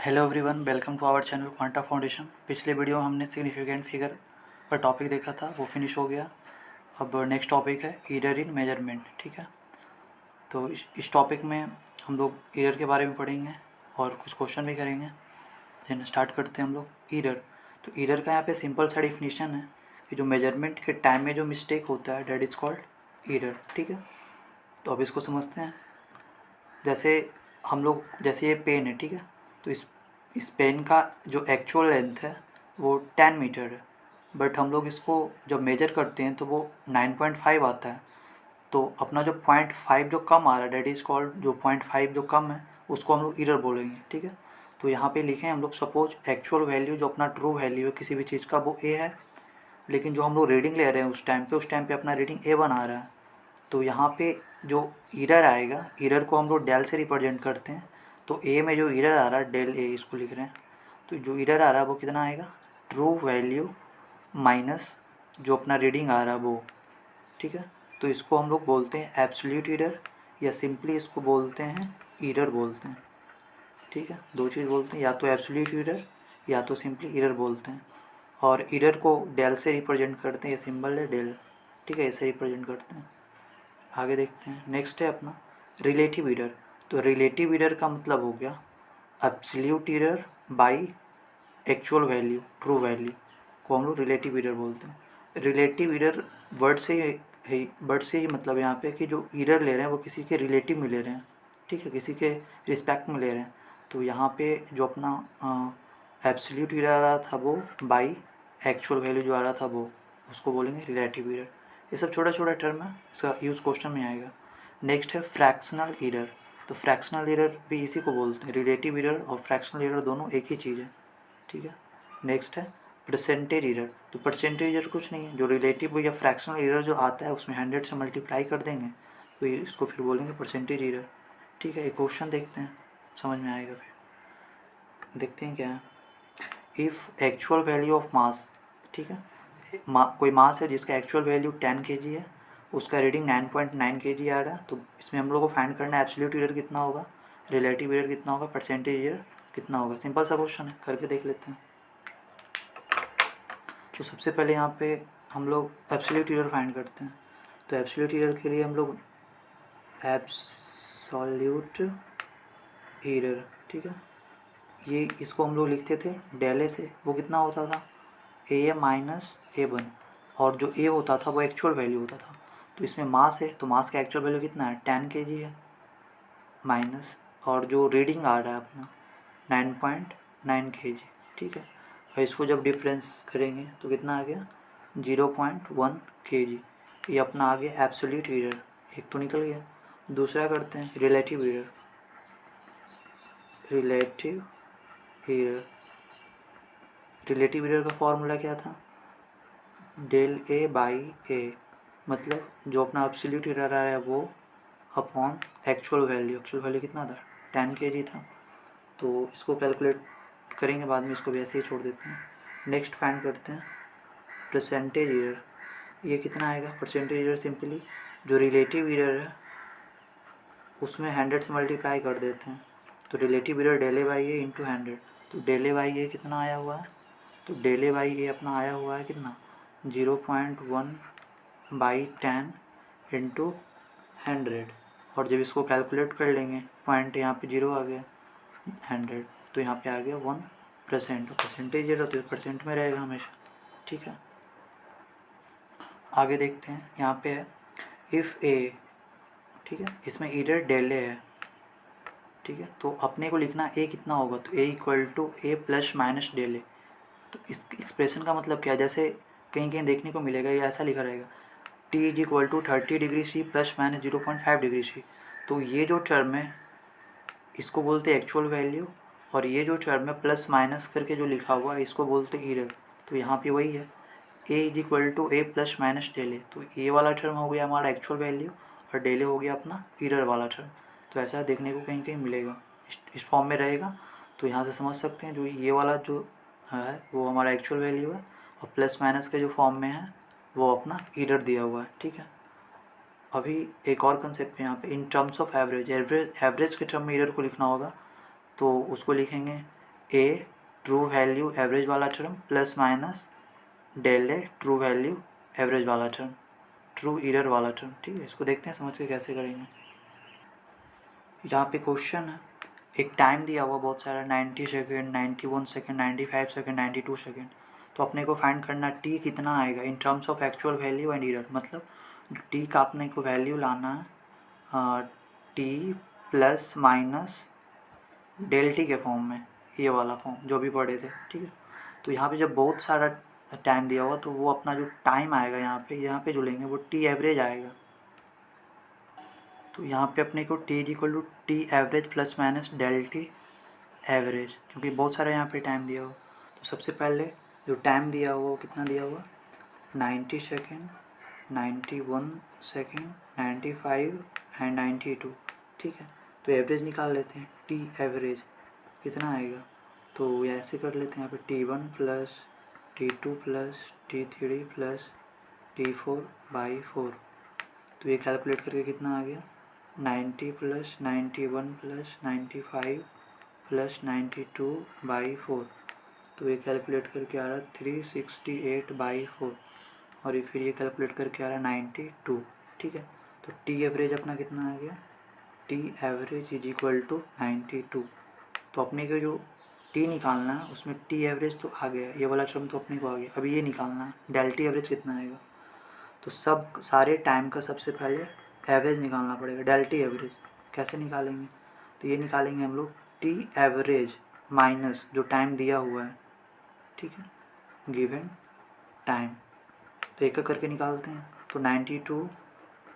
Hello everyone, welcome to our channel Quanta Foundation. पिछले video में हमने सिग्निफिकेंट फिगर पर टॉपिक देखा था, वो फिनिश हो गया। अब नेक्स्ट टॉपिक है एरर इन मेजरमेंट। ठीक है, तो इस टॉपिक में हम लोग एरर के बारे में पढ़ेंगे और कुछ क्वेश्चन भी करेंगे। देन स्टार्ट करते हैं हम लोग एरर। तो एरर का यहाँ पे सिंपल सा डिफिनीशन है कि जो मेजरमेंट के टाइम में जो मिस्टेक होता है, डेट इज़ कॉल्ड एरर। ठीक है, तो अब इसको समझते हैं। जैसे ये पेन है, ठीक है, तो इस पेन का जो एक्चुअल लेंथ है वो 10 मीटर है, बट हम लोग इसको जब मेजर करते हैं तो वो 9.5 आता है। तो अपना जो 0.5 जो कम आ रहा है, डेट इज़ कॉल्ड, जो 0.5 जो कम है उसको हम लोग एरर बोलेंगे। ठीक है, तो यहाँ पे लिखें हम लोग, सपोज एक्चुअल वैल्यू जो अपना ट्रू वैल्यू है किसी भी चीज़ का वो ए है, लेकिन जो हम लोग रीडिंग ले रहे हैं उस टाइम पे अपना रीडिंग A1 आ रहा है। तो यहाँ पे जो एरर आएगा, एरर को हम लोग डेल से रिप्रेजेंट करते हैं। तो ए में जो एरर आ रहा है, डेल ए इसको लिख रहे हैं। तो जो एरर आ रहा है वो कितना आएगा, ट्रू वैल्यू माइनस जो अपना रीडिंग आ रहा है वो। ठीक है, तो इसको हम लोग बोलते हैं एब्सोल्यूट एरर, या सिंपली इसको बोलते हैं एरर बोलते हैं। ठीक है, दो चीज़ बोलते हैं, या तो एब्सोल्यूट एरर या तो सिंपली एरर बोलते हैं। और एरर को डेल से रिप्रेजेंट करते हैं, ये सिंबल है डेल। ठीक है, ऐसे रिप्रेजेंट करते हैं। आगे देखते हैं, नेक्स्ट है अपना रिलेटिव एरर। तो रिलेटिव एरर का मतलब हो गया absolute error by actual value, true value को हम लोग रिलेटिव एरर बोलते हैं। रिलेटिव एरर वर्ड से ही मतलब यहाँ पे कि जो एरर ले रहे हैं वो किसी के रिलेटिव में ले रहे हैं। ठीक है, किसी के रिस्पेक्ट में ले रहे हैं। तो यहाँ पे जो अपना एब्सोल्यूट एरर आ रहा था वो बाई एक्चुअल वैल्यू जो आ रहा था वो, उसको बोलेंगे रिलेटिव एरर। ये सब छोटा छोटा टर्म है, इसका यूज़ क्वेश्चन में आएगा। नेक्स्ट है फ्रैक्शनल एरर। तो फ्रैक्शनल एरर भी इसी को बोलते हैं, रिलेटिव एरर और फ्रैक्शनल एरर दोनों एक ही चीज़ है। ठीक है, नेक्स्ट है परसेंटेज एरर। तो परसेंटेज एरर कुछ नहीं है, जो रिलेटिव या फ्रैक्शनल एरर जो आता है उसमें 100 से मल्टीप्लाई कर देंगे तो ये इसको फिर बोलेंगे परसेंटेज एरर। ठीक है, एक क्वेश्चन देखते हैं, समझ में आएगा। फिर देखते हैं क्या है। If actual value of mass, ठीक है, कोई मास है जिसका एक्चुअल वैल्यू 10 kg है, उसका रीडिंग 9.9 kg आ रहा है। तो इसमें हम लोग को फाइंड करना है एब्सोल्यूट एरर कितना होगा, रिलेटिव एरर कितना होगा, परसेंटेज एरर कितना होगा। सिंपल सा क्वेश्चन है, करके देख लेते हैं। तो सबसे पहले यहाँ पे हम लोग एब्सोल्यूट एरर फाइंड करते हैं। तो एब्सोल्यूट एरर के लिए हम लोग एब्सोल्यूट एरर, ठीक है, ये इसको हम लोग लिखते थे डेल ए से। वो कितना होता था, ए माइनस A1, और जो ए होता था वो एक्चुअल वैल्यू होता था। तो इसमें मास है तो मास का एक्चुअल वैल्यू कितना है, 10 kg है, माइनस और जो रीडिंग आ रहा है अपना 9.9 kg। ठीक है, और इसको जब डिफरेंस करेंगे तो कितना आ गया, 0.1 kg। ये अपना आ गया एब्सोल्यूट एरर, एक तो निकल गया। दूसरा करते हैं relative error. Relative error, relative error का फॉर्मूला क्या था, डेल ए बाई ए, मतलब जो अपना एब्सोल्यूट एरर आ रहा है वो upon actual value. Actual value कितना था, 10 kg था। तो इसको कैलकुलेट करेंगे बाद में, इसको भी ऐसे ही छोड़ देते हैं। नेक्स्ट फाइंड करते हैं परसेंटेज एरर। ये कितना आएगा परसेंटेज एरर, सिंपली जो रिलेटिव एरर है उसमें 100 से मल्टीप्लाई कर देते हैं। तो relative error del A by A into 100। तो डेल ए बाई ए कितना आया हुआ है, तो डेल ए बाई ए अपना आया हुआ है कितना, 0.1 बाई 10 इंटू 100। और जब इसको कैलकुलेट कर लेंगे, पॉइंट यहाँ पे 0 आ गया, 100 तो यहाँ पे आ गया 1%। परसेंटेज एरर तो परसेंट में रहेगा हमेशा। ठीक है, आगे देखते हैं। यहाँ पे है इफ़ ए, ठीक है, इसमें एरर डेल ए है। ठीक है, तो अपने को लिखना ए कितना होगा, तो A equal to A plus minus del A. तो इस एक्सप्रेशन का मतलब क्या है, जैसे कहीं कहीं देखने को मिलेगा ये ऐसा लिखा रहेगा, t is equal to 30 degree C plus minus 0.5 degree C. तो ये जो टर्म है इसको बोलते हैं एक्चुअल वैल्यू, और ये जो टर्म है प्लस माइनस करके जो लिखा हुआ है इसको बोलते हैं एरर। तो यहाँ पे वही है, A is equal to A plus minus del A. तो ए वाला टर्म हो गया हमारा एक्चुअल वैल्यू और डेल ए हो गया अपना एरर वाला टर्म। तो ऐसा देखने को कहीं कहीं मिलेगा, इस फॉर्म में रहेगा। तो यहाँ से समझ सकते हैं जो ये वाला जो है वो हमारा एक्चुअल वैल्यू है, और प्लस माइनस के जो फॉर्म में है वो अपना एरर दिया हुआ है। ठीक है, अभी एक और कंसेप्ट है यहाँ पे, इन टर्म्स ऑफ एवरेज। एवरेज के टर्म में एरर को लिखना होगा तो उसको लिखेंगे ए ट्रू वैल्यू एवरेज वाला टर्म प्लस माइनस डेल ए ट्रू वैल्यू एवरेज वाला टर्म, ट्रू एरर वाला टर्म। ठीक है, इसको देखते हैं समझ के कैसे करेंगे। यहाँ पे क्वेश्चन है, एक टाइम दिया हुआ बहुत सारा 90 सेकेंड, 91 सेकेंड, 95 सेकेंड, 92 सेकेंड। तो अपने को फाइंड करना टी कितना आएगा in terms of actual value and error, मतलब टी का अपने को वैल्यू लाना है t plus minus del t के फॉर्म में, ये वाला फॉर्म जो भी पढ़े थे। ठीक है, तो यहाँ पे जब बहुत सारा टाइम दिया हुआ तो वो अपना जो टाइम आएगा यहाँ पे जो लेंगे वो टी एवरेज आएगा। तो यहाँ पे अपने को t equal to t average plus minus del t average, क्योंकि बहुत सारा यहाँ पे टाइम दिया हुआ। तो सबसे पहले जो टाइम दिया हुआ वो कितना दिया हुआ, 90 सेकेंड, 91 सेकेंड, 95 एंड 92। ठीक है, तो एवरेज निकाल लेते हैं, टी एवरेज कितना आएगा। तो ऐसे कर लेते हैं, यहाँ पे T1 plus T2 plus T3 plus T4/4। तो ये कैलकुलेट करके कितना आ गया, 90 प्लस 91 प्लस 95 प्लस 92/4। तो ये कैलकुलेट करके आ रहा 368/4, और ये फिर ये कैलकुलेट करके आ रहा 92। ठीक है, तो टी एवरेज अपना कितना आ गया, t average is equal to 92। तो अपने को जो टी निकालना है उसमें टी एवरेज तो आ गया, ये वाला टर्म तो अपने को आ गया। अभी ये निकालना है डेल टी एवरेज कितना आएगा। तो सब सारे टाइम का सबसे पहले एवरेज निकालना पड़ेगा, डेल टी एवरेज कैसे निकालेंगे। तो ये निकालेंगे हम लोग टी एवरेज माइनस जो टाइम दिया हुआ है, ठीक है, गिवन टाइम। तो एक एक करके निकालते हैं। तो 92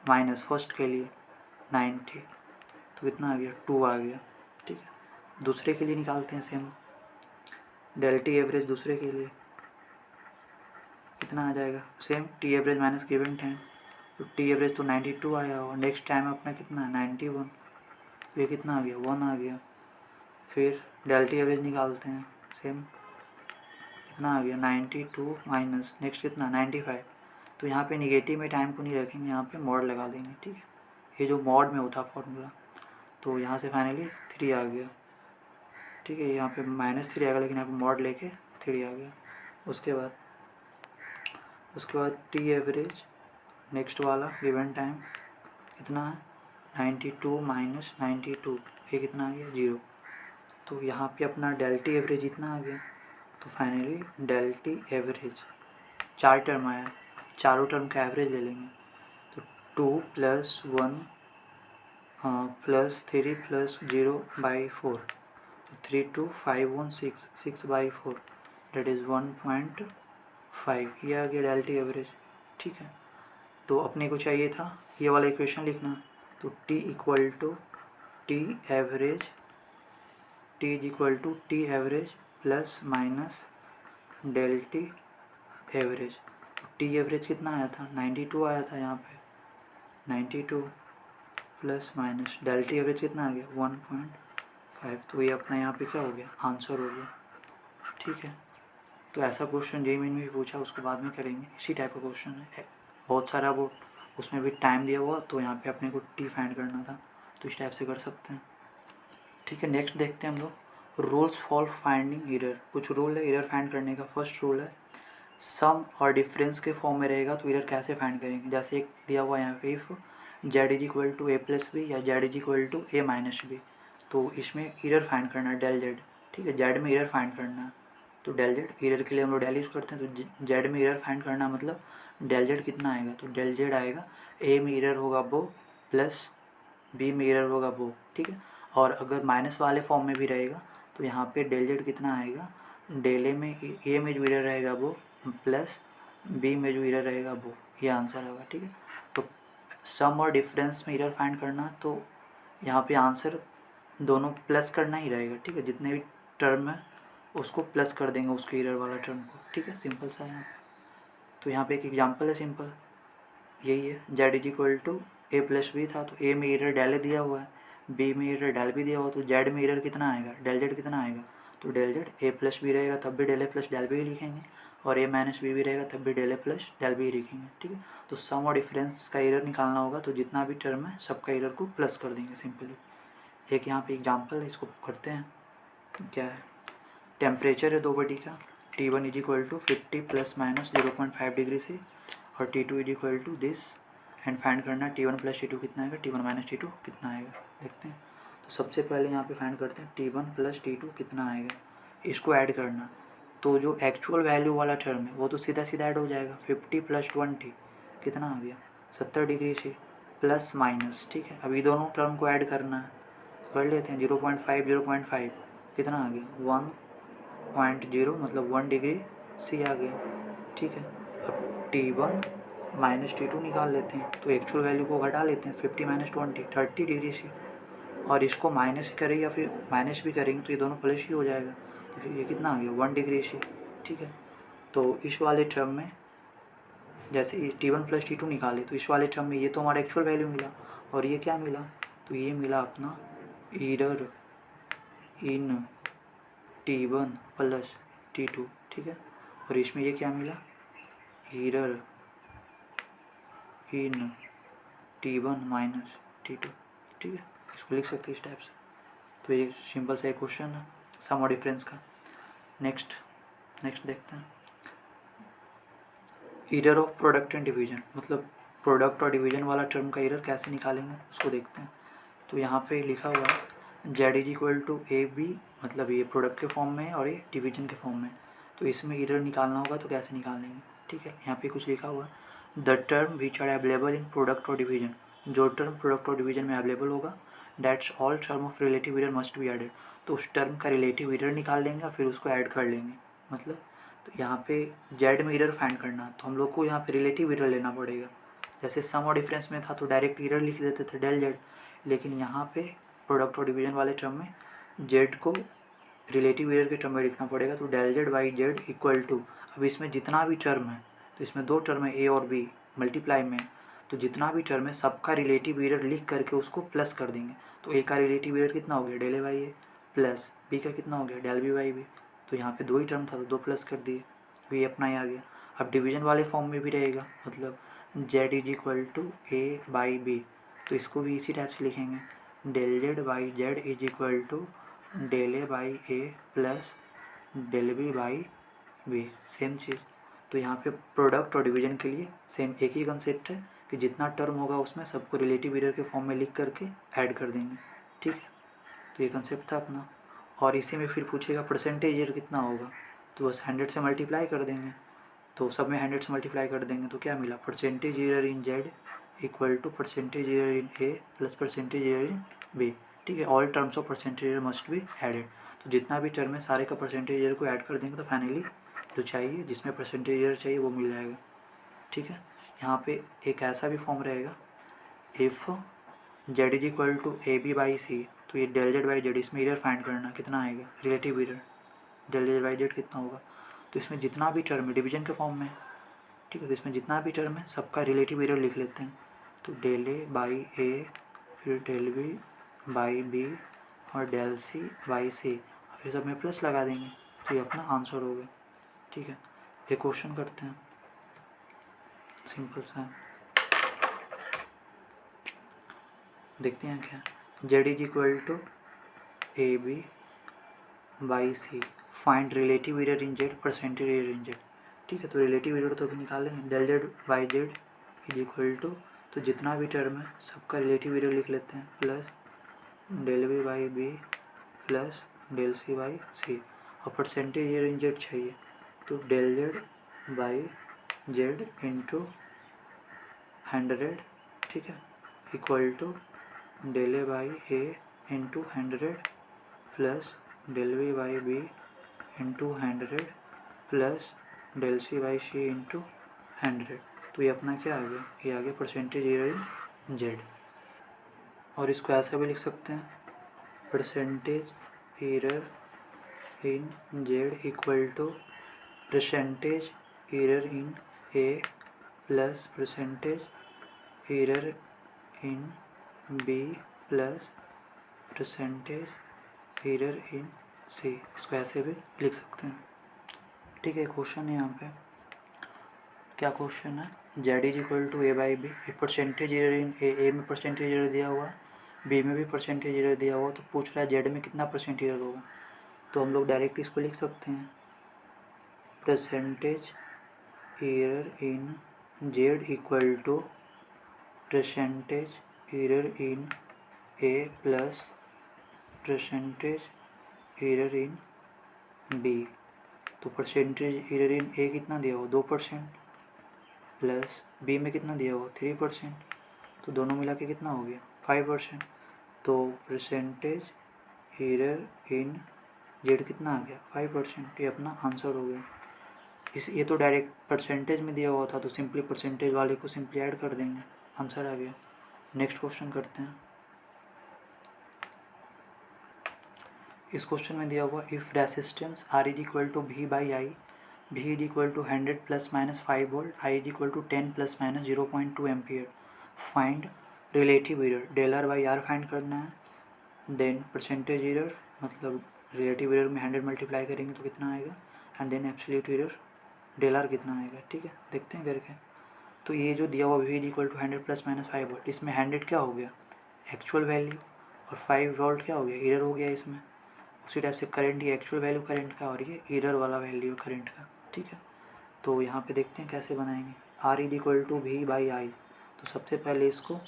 माइनस फर्स्ट के लिए 90, तो कितना आ गया, 2 आ गया। ठीक है, दूसरे के लिए निकालते हैं सेम, डेल टी एवरेज दूसरे के लिए कितना आ जाएगा, same T average minus given time. तो टी एवरेज तो 92 आया और नेक्स्ट टाइम अपना कितना है 91, तो ये कितना आ गया 1 आ गया। फिर डेल टी एवरेज निकालते हैं, सेम कितना आ गया 92 माइनस नेक्स्ट कितना 95। तो यहाँ पे निगेटिव में टाइम को नहीं रखेंगे, यहाँ पे मॉड लगा देंगे। ठीक है, ये जो मॉड में होता फॉर्मूला, तो यहाँ से फाइनली 3 आ गया। ठीक है, यहाँ पे -3 आएगा लेकिन यहाँ पे मॉड लेके 3 आ गया। उसके बाद टी एवरेज नेक्स्ट वाला गिवन टाइम कितना है 92 माइनस 92, ये कितना आ गया 0। तो यहाँ पे अपना डेल टी एवरेज इतना आ गया। तो finally del t average 4 term आया, चारों टर्म का एवरेज ले लेंगे। तो 2 plus 1 plus 3 plus 0/4, 3 2 5 1 6, 6/4 that is 1.5, ये आ गया डेल टी एवरेज। ठीक है, तो अपने को चाहिए था ये वाला इक्वेशन लिखना। तो t equal to t average, t is equal to t average plus minus del t average. T average कितना आया था 92 आया था यहाँ पे, 92 plus minus del t average कितना आ गया 1.5। तो ये अपना यहाँ पे क्या हो गया, आंसर हो गया। ठीक है, तो ऐसा क्वेश्चन जेईई में भी पूछा, उसको बाद में करेंगे। इसी टाइप का क्वेश्चन है बहुत सारा, वो उसमें भी टाइम दिया हुआ, तो यहाँ पे अपने को टी फाइंड करना था, तो इस टाइप से कर सकते हैं। ठीक है, नेक्स्ट देखते हैं हम लोग रूल्स फॉर फाइंडिंग एरर। कुछ रूल है एरर फाइंड करने का। फर्स्ट रूल है सम और डिफरेंस के फॉर्म में रहेगा तो एरर कैसे फाइंड करेंगे। जैसे एक दिया हुआ यहाँ पे if Z is equal to A plus B या Z is equal to A minus B, तो इसमें एरर फाइंड करना है डेल जेड। ठीक है, जेड में एरर फाइंड करना है, तो डेल जेड एरर के लिए हम लोग डेल यूज़ करते हैं। तो जेड में एरर फाइंड करना मतलब डेल जेड कितना आएगा, तो डेल जेड आएगा ए में एरर होगा वो प्लस बी में एरर होगा वो। ठीक है, और अगर माइनस वाले फॉर्म में भी रहेगा तो यहाँ पे डेल जेड कितना आएगा, डेल ए में जो एरर रहेगा वो प्लस बी में जो एरर रहेगा वो, ये आंसर होगा। ठीक है, तो सम और डिफरेंस में एरर फाइंड करना, तो यहाँ पे आंसर दोनों प्लस करना ही रहेगा। ठीक है, जितने भी टर्म है उसको प्लस कर देंगे उसके एरर वाला टर्म को। ठीक है, सिंपल सा है। तो यहाँ पे एक एग्जांपल है सिंपल, यही है Z is equal to A plus b था, तो ए में एरर डेल दिया हुआ है, बी में एरर डेल भी दिया हुआ, तो जेड में एरर कितना आएगा, डेल जेड कितना आएगा, तो del z a plus b रहेगा तब भी del a plus del b ही लिखेंगे, और ए माइनस बी भी रहेगा तब भी del a plus del b ही लिखेंगे। ठीक है, तो सम और डिफरेंस का एरर निकालना होगा, तो जितना भी टर्म है सबका एरर को प्लस कर देंगे सिंपली। एक यहाँ पे एग्जाम्पल है, इसको करते हैं क्या है। टेम्परेचर है दो बॉडी का, T1 is equal to 50 plus minus 0.5 degree से, और T2 is equal to this, and find करना T1 प्लस T2 कितना आएगा, T1 माइनस T2 कितना आएगा। देखते हैं, तो सबसे पहले यहाँ पे फाइंड करते हैं T1 प्लस T2 कितना आएगा, इसको ऐड करना। तो जो एक्चुअल वैल्यू वाला टर्म है वो तो सीधा सीधा ऐड हो जाएगा, 50 प्लस 20 कितना आ गया 70 डिग्री से, प्लस माइनस, ठीक है। अभी दोनों टर्म को ऐड करना है, कर लेते हैं। 0.5 कितना आ गया 1.0, मतलब 1 डिग्री सी आ गया, ठीक है। अब T1 माइनस T2 निकाल लेते हैं, तो एक्चुअल वैल्यू को घटा लेते हैं, 50 माइनस 20 30 डिग्री सी, और इसको माइनस करें या फिर माइनस भी करेंगे तो ये दोनों प्लस ही हो जाएगा, तो फिर ये कितना आ गया 1 डिग्री सी, ठीक है। तो इस वाले टर्म में जैसे T1 प्लस T2 निकाले, तो इस वाले टर्म में ये तो हमारा एक्चुअल वैल्यू मिला, और ये क्या मिला, तो ये मिला अपना error in T1 plus T2, ठीक है। और इसमें ये क्या मिला, error in T1 minus T2, ठीक है। इसको लिख सकते हैं इस टाइप से। तो ये सिंपल सा एक क्वेश्चन है सम और डिफरेंस का। नेक्स्ट देखते हैं, error of product and division, मतलब प्रोडक्ट और डिवीजन वाला टर्म का एरर कैसे निकालेंगे उसको देखते हैं। तो यहाँ पे लिखा हुआ है Z is equal to A b, मतलब ये प्रोडक्ट के फॉर्म में और ये डिवीजन के फॉर्म में, तो इसमें एरर निकालना होगा तो कैसे निकालेंगे, ठीक है। यहाँ पे कुछ लिखा हुआ है the term which are available in product और डिवीजन, जो टर्म प्रोडक्ट और डिवीजन में अवेलेबल होगा, that's all term of relative error must be added, तो उस टर्म का रिलेटिव एरर निकाल लेंगे और फिर उसको ऐड कर लेंगे, मतलब। तो यहाँ पे जेड में एरर फाइंड करना, तो हम लोग को यहाँ पे रिलेटिव एरर लेना पड़ेगा। जैसे सम और डिफरेंस में था तो डायरेक्ट एरर लिख देते थे डेल जेड, लेकिन यहाँ पे प्रोडक्ट और डिवीजन वाले टर्म में जेड को रिलेटिव एरर के टर्म में लिखना पड़ेगा, तो del Z by Z equal to, अब इसमें जितना भी टर्म है, तो इसमें दो टर्म है ए और बी मल्टीप्लाई में, तो जितना भी टर्म है सबका रिलेटिव एरर लिख करके उसको प्लस कर देंगे। तो ए का रिलेटिव एरर कितना हो गया del A by A, plus B का कितना हो गया डेल बी बाई बी, तो यहाँ पे दो ही टर्म था तो दो प्लस कर दिए, तो ये अपना ही आ गया। अब डिवीजन वाले फॉर्म में भी रहेगा, मतलब Z is equal to A by B, तो इसको भी इसी टाइप से लिखेंगे, del Z by Z is equal to del A by A plus del B by B, same चीज़। तो यहाँ पे प्रोडक्ट और डिवीजन के लिए सेम एक ही कंसेप्ट है कि जितना टर्म होगा उसमें सबको रिलेटिव एरर के फॉर्म में लिख करके ऐड कर देंगे, ठीक है। तो ये कंसेप्ट था अपना, और इसी में फिर पूछेगा परसेंटेज एरर कितना होगा, तो बस 100 से मल्टीप्लाई कर देंगे, तो सब में 100 से मल्टीप्लाई कर देंगे तो क्या मिला, percentage error in Z equal to percentage error in A plus percentage error in B, ठीक है। All terms of percentage error must be added, तो जितना भी टर्म है सारे का परसेंटेज एरर को ऐड कर देंगे तो फाइनली जो चाहिए जिसमें परसेंटेज एरर चाहिए वो मिल जाएगा, ठीक है। यहाँ पे एक ऐसा भी फॉर्म रहेगा, if Z is equal to A B by C, तो ये डेल जेड बाई जेड, इसमें एरर फाइंड करना कितना आएगा, relative error del Z by Z कितना होगा, तो इसमें जितना भी टर्म है डिवीजन के फॉर्म में, ठीक है। तो इसमें जितना भी टर्म है सबका रिलेटिव एरर लिख लेते हैं, तो डेल ए बाई ए, फिर डेल बी बाई बी और डेल सी बाई सी, फिर सब में प्लस लगा देंगे, तो ये अपना आंसर हो गया, ठीक है। एक क्वेश्चन करते हैं सिंपल सा, देखते हैं क्या, Z is equal to A B by C, find relative error in Z percentage error in Z, ठीक है। तो रिलेटिव एरर तो अभी निकालेंगे, del Z by Z is equal to, तो जितना भी टर्म है सबका रिलेटिव एरर लिख लेते हैं, plus del B by B plus del C by C, और परसेंटेज एरर इन जेड चाहिए, तो del Z by Z into 100, ठीक है, equal to del A by A into 100 plus del B by B into 100 plus del C by C into 100, तो ये अपना क्या आ गया, ये आ गया परसेंटेज एरर इन जेड। और इसको ऐसा भी लिख सकते हैं, percentage error in Z equal to percentage error in A plus percentage error in B plus percentage error in C, इसको ऐसे भी लिख सकते हैं, ठीक है। क्वेश्चन है यहाँ पे, क्या क्वेश्चन है, Z is equal to A by B, percentage error in A में परसेंटेज एरर दिया हुआ, बी में भी परसेंटेज एरर दिया हुआ, तो पूछ रहा है जेड में कितना परसेंटेज एरर होगा, तो हम लोग डायरेक्ट इसको लिख सकते हैं percentage error in Z equal to percentage error in A plus percentage error in B. तो परसेंटेज एरर इन ए कितना दिया हुआ 2% प्लस बी में कितना दिया हुआ 3%, तो दोनों मिला के कितना हो गया 5%। तो परसेंटेज एरर इन जेड कितना आ गया 5%। ये अपना आंसर हो गया। ये तो डायरेक्ट परसेंटेज में दिया हुआ था, तो सिंपली परसेंटेज वाले को सिंपली ऐड कर देंगे, आंसर आ गया। नेक्स्ट क्वेश्चन करते हैं। इस क्वेश्चन में दिया हुआ if resistance R is equal to V by I, V is equal to 100 plus minus 5 volt, I is equal to 10 plus minus 0.2 ampere, find relative error. Del R by R find करना है। Then percentage error मतलब relative error में 100 multiply करेंगे तो कितना आएगा, and then absolute error del R कितना आएगा। ठीक है, देखते हैं करके। तो ये जो दिया हुआ V is equal to 100 plus minus 5 volt, इसमें 100 क्या हो गया एक्चुअल वैल्यू, और 5 वोल्ट क्या हो गया एरर हो गया इसमें। उसी टाइप से करंट, ये एक्चुअल वैल्यू करंट का और ये एरर वाला वैल्यू करंट का। ठीक है, तो यहाँ पे देखते हैं कैसे बनाएंगे। R is equal to V by I, तो सबसे पहले इसको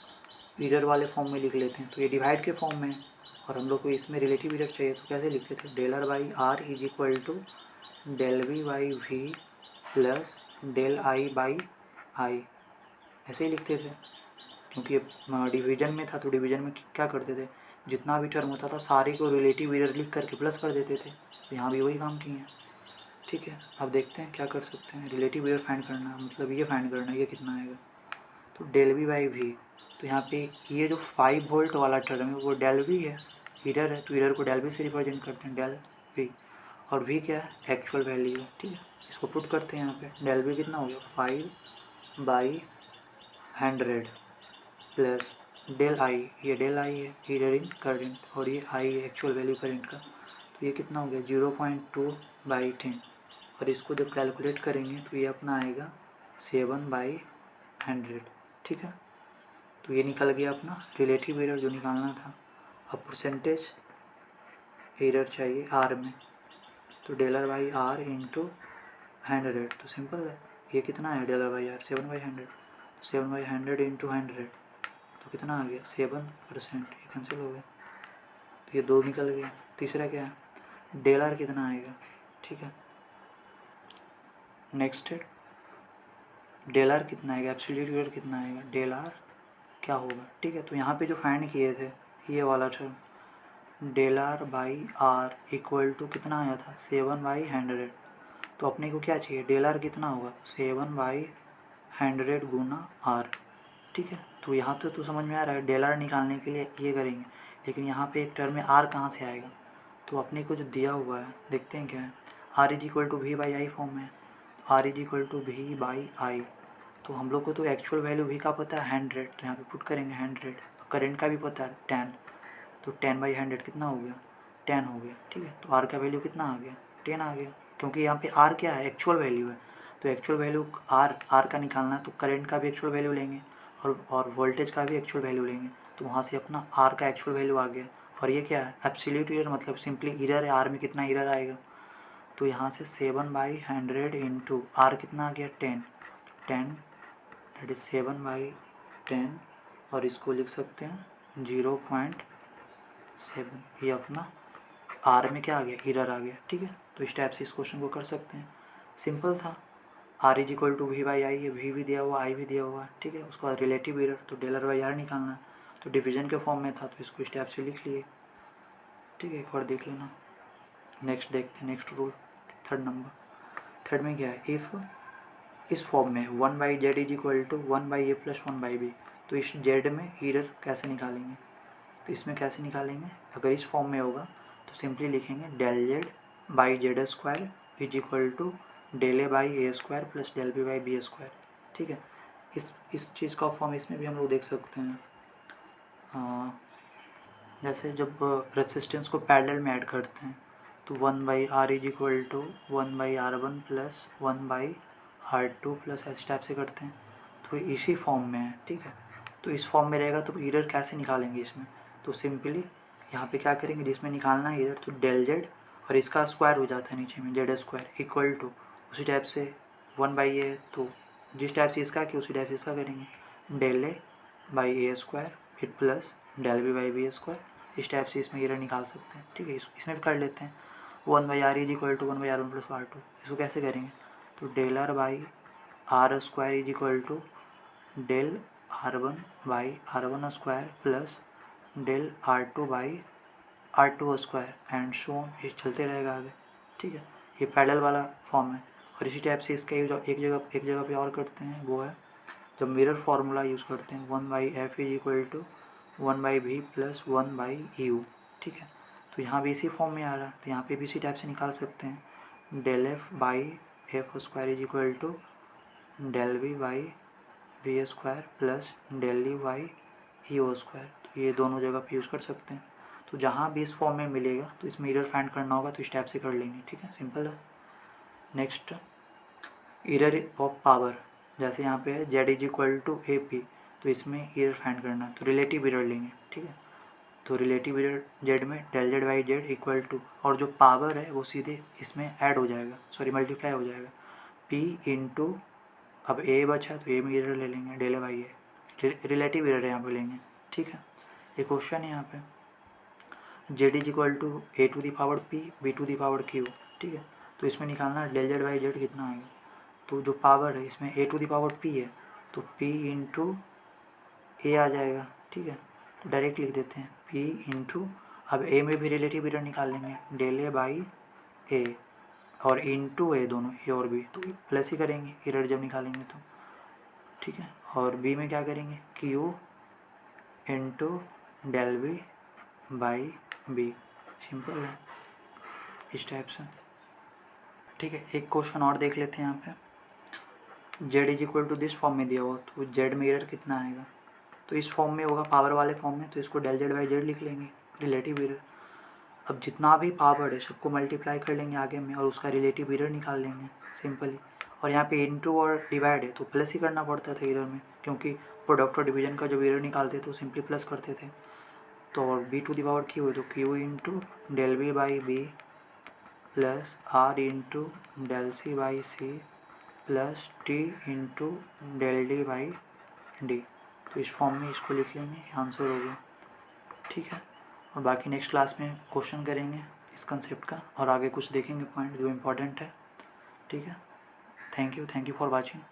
एरर वाले फॉर्म में लिख लेते हैं। तो ये डिवाइड के फॉर्म में, और हम लोग को इसमें रिलेटिव एरर चाहिए, तो कैसे लिखते थे del R by R is equal to del V by V plus del I by I, ऐसे ही लिखते थे। क्योंकि डिवीजन में था, तो डिवीजन में क्या करते थे, जितना भी टर्म होता था सारे को रिलेटिव एरर लिख करके प्लस कर देते थे। तो यहाँ भी वही काम किए हैं। ठीक है, अब देखते हैं क्या कर सकते हैं। रिलेटिव एरर फाइंड करना, मतलब ये फाइंड करना है ये कितना आएगा। तो डेल वी बाई वी, तो यहाँ पे ये जो 5 वोल्ट वाला टर्म है वो डेल वी है, एरर है, तो एरर को डेल वी से रिप्रेजेंट करते हैं डेल वी, और वी क्या है एक्चुअल वैल्यू है। ठीक है, इसको पुट करते हैं यहाँ पे। डेल वी कितना हो गया 5 बाई 100 प्लस डेल आई, ये डेल आई है एरर इन करंट, और ये आई है एक्चुअल वैल्यू करंट का। तो ये कितना हो गया 0.2 बाई 10, और इसको जब कैलकुलेट करेंगे तो ये अपना आएगा 7 बाई 100। ठीक है, तो ये निकल गया अपना रिलेटिव एरर जो निकालना था। अब परसेंटेज एरर चाहिए आर में, तो डेलर बाई आर इंटू 100, तो सिंपल है। ये कितना है डेलर बाई आर 7 बाई 100, तो 7 बाई 100 इंटू 100, तो कितना आ गया 7%। ये कैंसिल हो गया, तो ये 2 निकल गया। तीसरा क्या है डेल आर कितना आएगा। ठीक है, नेक्स्ट है डेल आर कितना आएगा, एब्सोल्यूट एरर कितना आएगा, डेल आर क्या होगा। ठीक है, तो यहाँ पे जो फाइंड किए थे ये वाला term del R by R equal to कितना आया था 7 बाई 100, तो अपने को क्या चाहिए डेल आर कितना होगा 7 बाई 100 गुना आर। ठीक है, तो यहाँ तो समझ में आ रहा है। डेल आर निकालने के लिए ये करेंगे, लेकिन यहाँ पे एक टर्म में आर कहाँ से आएगा, तो अपने को जो दिया हुआ है देखते हैं क्या है। R is equal to V by I form में, R is equal to V by I, तो हम लोग को तो एक्चुअल वैल्यू वी का पता है 100, तो यहाँ पे पुट करेंगे 100। करंट का भी पता है 10, तो 10 बाई 100 कितना हो गया 10 हो गया। ठीक है, तो आर का वैल्यू कितना आ गया 10 आ गया, क्योंकि यहाँ पे आर क्या है एक्चुअल वैल्यू है। तो एक्चुअल वैल्यू आर का निकालना है, तो करंट का भी एक्चुअल वैल्यू लेंगे और वोल्टेज का भी एक्चुअल वैल्यू लेंगे, तो वहाँ से अपना आर का एक्चुअल वैल्यू आ गया। और ये क्या है एब्सोल्यूट एरर, मतलब सिंपली एरर है, आर में कितना एरर आएगा, तो यहाँ से 7 बाई 100 इंटू आर कितना आ गया 10 दैट इज 7 बाई 10, और इसको लिख सकते हैं 0.7। ये अपना आर में क्या आ गया एरर आ गया। ठीक है, तो इस टाइप से इस क्वेश्चन को कर सकते हैं। सिंपल था। R is equal to V by I है, वी भी दिया हुआ आई भी दिया हुआ है। ठीक है, उसके बाद रिलेटिव एरर, तो डेलर बाई आर निकालना है, तो डिवीजन के फॉर्म में था तो इसको इस टाइप से लिख लिए। ठीक है, एक बार देख लेना। नेक्स्ट देखते हैं, नेक्स्ट रूल थर्ड नंबर। थर्ड में क्या है, इफ़ इस फॉर्म में 1 by Z is equal to 1 by A plus 1 by B, तो इस जेड में एरर कैसे निकालेंगे, तो इसमें कैसे निकालेंगे, अगर इस फॉर्म में होगा तो सिंपली लिखेंगे del Z by Z square is equal to del A by A square plus del B by B square. ठीक है, इस चीज़ का फॉर्म इसमें भी हम लोग देख सकते हैं। जैसे जब रेसिस्टेंस को पैरेलल में ऐड करते हैं, तो 1 by R is equal to 1 by R one plus 1 by R two plus ऐसे टाइप से करते हैं, तो इसी फॉर्म में है। ठीक है, तो इस फॉर्म में रहेगा, तो एरर कैसे निकालेंगे इसमें, तो सिंपली यहाँ पे क्या करेंगे, जिसमें निकालना है एरर, तो डेल जेड और इसका स्क्वायर हो जाता है नीचे में जेड स्क्वायर इक्वल टू उसी टाइप से 1/a है तो जिस टाइप से इसका किया उसी टाइप से इसका करेंगे del A by A square फिर plus del B by B square. इस टाइप से इसमें एरर निकाल सकते हैं, ठीक है। इसमें भी कर लेते हैं 1/r is equal to 1/r1 plus r2। इसको कैसे करेंगे तो del R by R square is equal to del r1 by r1 square plus del r2 by r2 square and so on, ये चलते रहेगा आगे, ठीक है। ये पैरेलल वाला फॉर्म है। और इसी टाइप से इसका यूज एक जगह पे और करते हैं, वो है जब मिरर फार्मूला यूज़ करते हैं 1/f is equal to 1/v plus 1/u, ठीक है। तो यहाँ भी इसी फॉर्म में आ रहा है तो यहाँ पे भी इसी टाइप से निकाल सकते हैं del F by F square is equal to del V by V square plus del U by E square. तो ये दोनों जगह पे यूज़ कर सकते हैं। तो जहाँ भी इस फॉर्म में मिलेगा तो इसमें एरर फाइंड करना होगा तो इस टाइप से कर लेंगे, ठीक है, सिंपल है। नेक्स्ट एरर ऑफ पावर, जैसे यहाँ पे है Z is equal to A P, तो इसमें एरर फाइंड करना है तो रिलेटिव एरर लेंगे, ठीक है। तो रिलेटिव एरर जेड में del Z by Z equal to और जो पावर है वो सीधे इसमें ऐड हो जाएगा, सॉरी मल्टीप्लाई हो जाएगा पी इंटू, अब ए बचा तो ए में एरर ले लेंगे del A by A, relative error यहाँ पे लेंगे, ठीक है। ये क्वेश्चन है यहाँ पे Z is equal to A to the power P B to the power Q, ठीक है। तो इसमें निकालना डेल जेड बाई जेड कितना आएगा, तो जो पावर है इसमें ए टू दी पावर पी है तो पी इंटू ए आ जाएगा, ठीक है। तो डायरेक्ट लिख देते हैं पी इंटू, अब ए में भी रिलेटिव एरर निकाल लेंगे डेल ए बाई ए और इंटू ए, दोनों ए और बी, तो प्लस ही करेंगे एरर जब निकालेंगे तो, ठीक है। और बी में क्या करेंगे Q into del B by B, simple है इस टाइप से, ठीक है। एक क्वेश्चन और देख लेते हैं यहाँ पे Z is equal to this form में दिया हुआ तो जेड में एरर कितना आएगा, तो इस फॉर्म में होगा पावर वाले फॉर्म में, तो इसको डेल जेड बाई जेड लिख लेंगे रिलेटिव एरर। अब जितना भी पावर है सबको मल्टीप्लाई कर लेंगे आगे में और उसका रिलेटिव एरर निकाल लेंगे सिंपली। और यहाँ पे इंटू और डिवाइड है तो प्लस ही करना पड़ता था एरर में, क्योंकि प्रोडक्ट और डिवीजन का जब एरर निकालते तो सिंपली प्लस करते थे। तो और B to the power Q है तो Q into del B by B plus R into del C by C plus T into del D by D. तो इस फॉर्म में इसको लिख लेंगे, आंसर हो गया, ठीक है। और बाकी नेक्स्ट क्लास में क्वेश्चन करेंगे इस कंसेप्ट का और आगे कुछ देखेंगे पॉइंट जो इम्पोर्टेंट है, ठीक है। Thank you for watching.